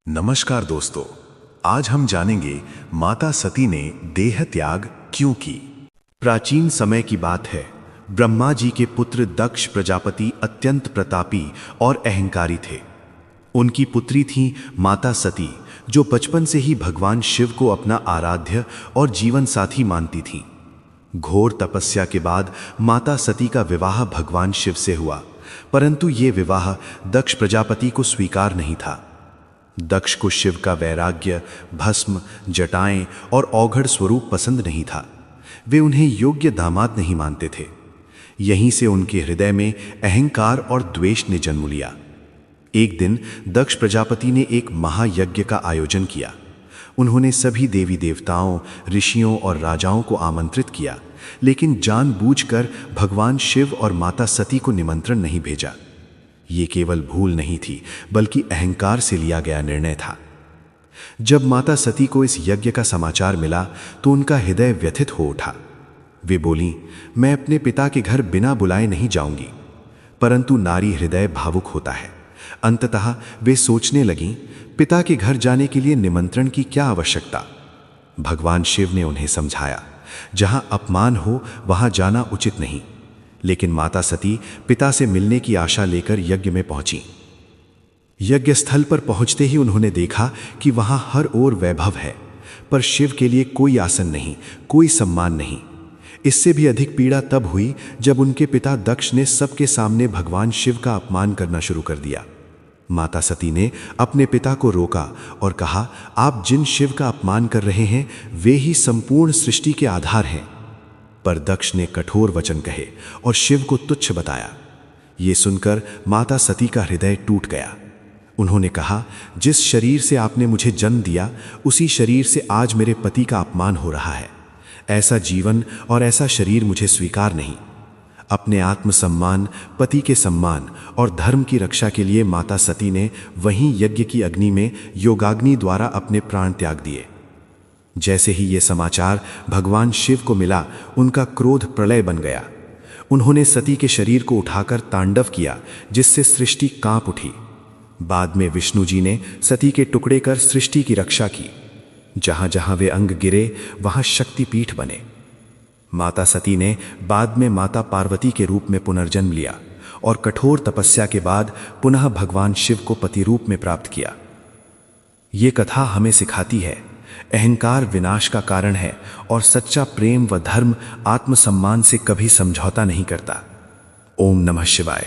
नमस्कार दोस्तों, आज हम जानेंगे माता सती ने देह त्याग क्यों की। प्राचीन समय की बात है। ब्रह्मा जी के पुत्र दक्ष प्रजापति अत्यंत प्रतापी और अहंकारी थे। उनकी पुत्री थी माता सती, जो बचपन से ही भगवान शिव को अपना आराध्य और जीवन साथी मानती थीं। घोर तपस्या के बाद माता सती का विवाह भगवान शिव से हुआ, परंतु ये विवाह दक्ष प्रजापति को स्वीकार नहीं था। दक्ष को शिव का वैराग्य, भस्म, जटाएं और औघड़ स्वरूप पसंद नहीं था। वे उन्हें योग्य दामाद नहीं मानते थे। यहीं से उनके हृदय में अहंकार और द्वेष ने जन्म लिया। एक दिन दक्ष प्रजापति ने एक महायज्ञ का आयोजन किया। उन्होंने सभी देवी देवताओं, ऋषियों और राजाओं को आमंत्रित किया, लेकिन जानबूझकर भगवान शिव और माता सती को निमंत्रण नहीं भेजा। ये केवल भूल नहीं थी, बल्कि अहंकार से लिया गया निर्णय था। जब माता सती को इस यज्ञ का समाचार मिला तो उनका हृदय व्यथित हो उठा। वे बोलीं, मैं अपने पिता के घर बिना बुलाए नहीं जाऊंगी। परंतु नारी हृदय भावुक होता है। अंततः वे सोचने लगीं, पिता के घर जाने के लिए निमंत्रण की क्या आवश्यकता। भगवान शिव ने उन्हें समझाया, जहां अपमान हो वहां जाना उचित नहीं। लेकिन माता सती पिता से मिलने की आशा लेकर यज्ञ में पहुंची। यज्ञ स्थल पर पहुंचते ही उन्होंने देखा कि वहां हर ओर वैभव है, पर शिव के लिए कोई आसन नहीं, कोई सम्मान नहीं। इससे भी अधिक पीड़ा तब हुई जब उनके पिता दक्ष ने सबके सामने भगवान शिव का अपमान करना शुरू कर दिया। माता सती ने अपने पिता को रोका और कहा, आप जिन शिव का अपमान कर रहे हैं वे ही संपूर्ण सृष्टि के आधार हैं। पर दक्ष ने कठोर वचन कहे और शिव को तुच्छ बताया। ये सुनकर माता सती का हृदय टूट गया। उन्होंने कहा, जिस शरीर से आपने मुझे जन्म दिया उसी शरीर से आज मेरे पति का अपमान हो रहा है। ऐसा जीवन और ऐसा शरीर मुझे स्वीकार नहीं। अपने आत्मसम्मान, पति के सम्मान और धर्म की रक्षा के लिए माता सती ने वहीं यज्ञ की अग्नि में योगाग्नि द्वारा अपने प्राण त्याग दिए। जैसे ही ये समाचार भगवान शिव को मिला, उनका क्रोध प्रलय बन गया। उन्होंने सती के शरीर को उठाकर तांडव किया, जिससे सृष्टि कांप उठी। बाद में विष्णु जी ने सती के टुकड़े कर सृष्टि की रक्षा की। जहां जहां वे अंग गिरे वहां शक्तिपीठ बने। माता सती ने बाद में माता पार्वती के रूप में पुनर्जन्म लिया और कठोर तपस्या के बाद पुनः भगवान शिव को पति रूप में प्राप्त किया। ये कथा हमें सिखाती है, अहंकार विनाश का कारण है और सच्चा प्रेम व धर्म आत्मसम्मान से कभी समझौता नहीं करता। ओम नमः शिवाय।